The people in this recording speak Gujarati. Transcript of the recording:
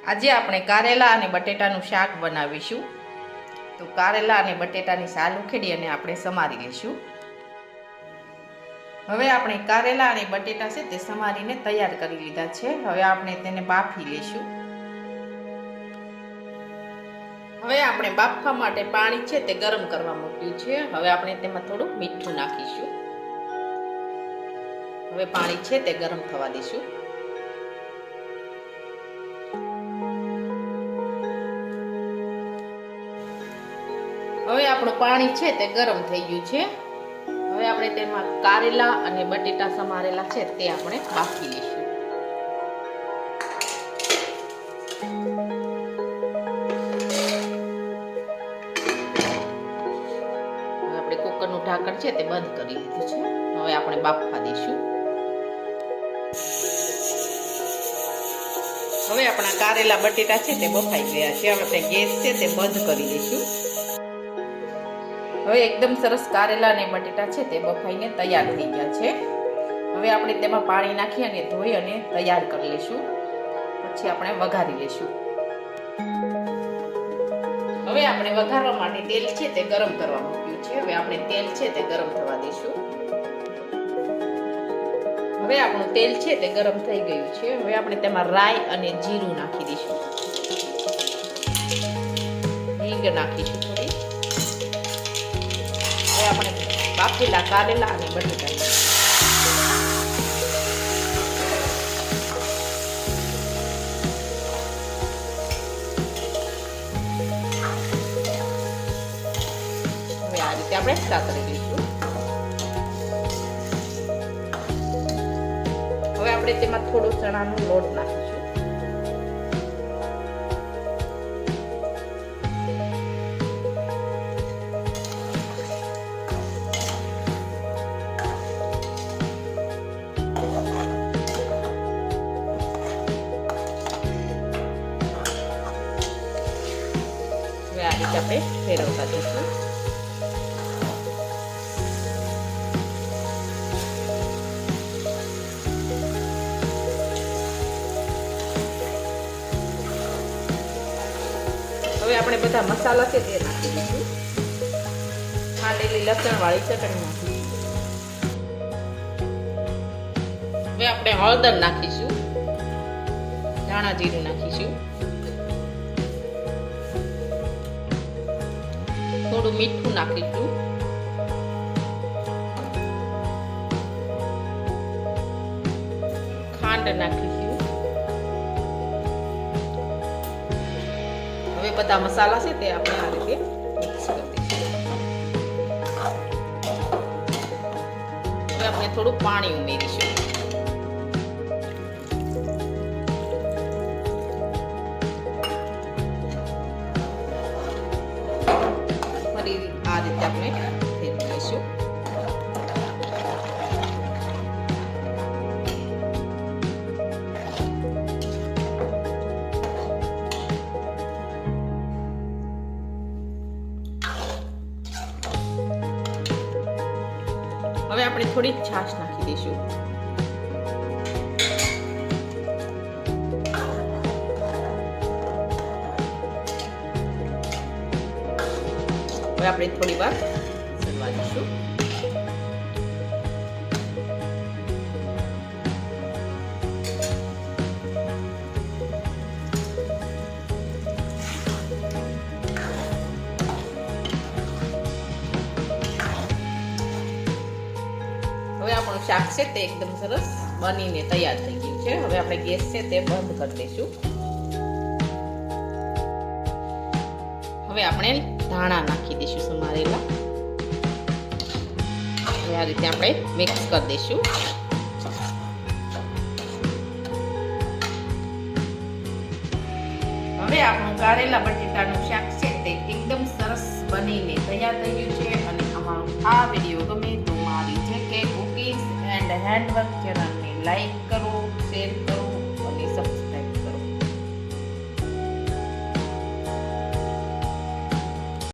આજે આપણે કારેલા અને બટેટાનું શાક બનાવીશું. તો કારેલા અને બટેટાની સાલ ઉખેડી અને આપણે સમારી લઈશું. હવે આપણે કારેલા અને બટેટા છે તે સમારીને તૈયાર કરી લીધા છે. હવે આપણે તેને બાફી લઈશું. હવે આપણે બાફવા માટે પાણી છે તે ગરમ કરવા મૂક્યું છે. હવે આપણે તેમાં થોડું મીઠું નાખીશું. હવે પાણી છે તે ગરમ થવા દઈશું. હવે આપણું પાણી છે તે ગરમ થઈ ગયું છે. હવે આપણે તેમાં કારેલા અને બટેટા સમારેલા છે તે આપણે બાફી લઈશું. હવે આપણે કુકરનું ઢાંકણ છે તે બંધ કરી દીધું છે. હવે આપણે બાફવા દઈશું. હવે આપણા કારેલા બટેટા છે તે બફાઈ ગયા છે. હવે આપણે ગેસ છે તે બંધ કરી દઈશું. હવે એકદમ સરસ કારેલા અને બટેટા છે તે બફાઈને તૈયાર થઈ ગયા છે. હવે આપણે તેમાં પાણી નાખી અને ધોઈ અને તૈયાર કરી લઈશું. પછી આપણે વઘારી લઈશું. હવે આપણે વઘારવા માટે તેલ છે તે ગરમ કરવા મૂક્યું છે. હવે આપણે તેલ છે તે ગરમ થવા દઈશું. હવે આપણું તેલ છે તે ગરમ થઈ ગયું છે. હવે આપણે તેમાં રાઈ અને જીરું નાખી દઈશું. હિંગ નાખીશું થોડી. હવે આપણે બાફેલા કારેલા અને બટેટા હવે આ રીતે આપણે સાતરી લઈશું. હવે આપણે તેમાં થોડો ચણાનો લોટ નાખીશું. હવે આ રીતે આપણે ફેરવતા જઈશું. હવે આપણે બધા મસાલા છે તે નાખી દઈશું. ખાંડેલી લસણવાળી ચટણી નાખીશું. હવે આપણે હળદર નાખીશું. ધાણા જીરું નાખીશું. થોડું મીઠું નાખીશું. ખાંડ નાખીશું. હવે બધા મસાલા છે તે આપણે આ રીતે મિક્સ કરી દઈશું. હવે આપણે થોડું પાણી ઉમેરીશું. ફરી આ રીતે આપણે ફેરવી લઈશું. હવે આપણે થોડી છાશ નાખી દઈશું. હવે આપણે થોડી વાર ચડવા દઈશું. હવે આપણું શાક છે તે એકદમ સરસ બનીને તૈયાર થઈ ગયું છે. હવે આપણે ગેસ છે તે બંધ કરી દઈશું. હવે આપણે ધાણા નાખી દઈશું સમારેલા. હવે આ રીતે આપણે મિક્સ કરી દઈશું. હવે આપણું કારેલા બટેટાનું શાક છે તે એકદમ સરસ બનીને તૈયાર થઈ ગયું છે. અને અમારો આ વિડીયો ગમે તો મારી JK કુકીઝ એન્ડ હેન્ડવર્ક ચેનલને લાઈક